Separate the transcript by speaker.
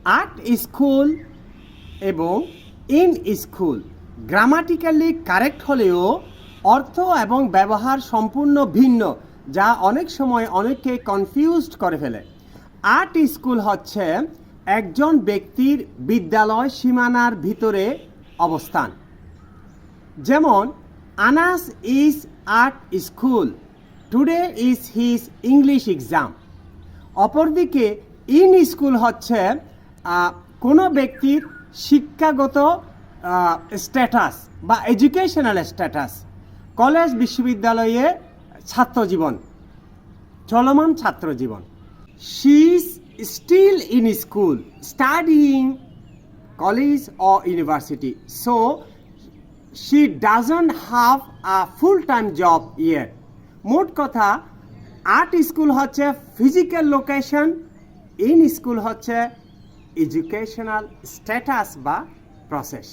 Speaker 1: Art school এবং in school grammatically correct হলেও অর্থ এবং ব্যবহার সম্পূর্ণ ভিন্ন, যা অনেক সময় অনেককে কনফিউজড করে ফেলে। আর্ট স্কুল হচ্ছে একজন ব্যক্তির বিদ্যালয় সীমানার ভিতরে অবস্থান। যেমন Anas is art school, today is his English exam. অপরদিকে ইন স্কুল হচ্ছে কোনো ব্যক্তির শিক্ষাগত স্ট্যাটাস বা এডুকেশনাল স্ট্যাটাস, কলেজ বিশ্ববিদ্যালয়ে ছাত্রজীবন, চলমান ছাত্রজীবন। She is still in school, studying college or university, so she doesn't have a full-time job yet. মোট কথা, আর্ট স্কুল হচ্ছে ফিজিক্যাল লোকেশন, ইন স্কুল হচ্ছে এডুকেশনাল স্ট্যাটাস বা প্রসেস।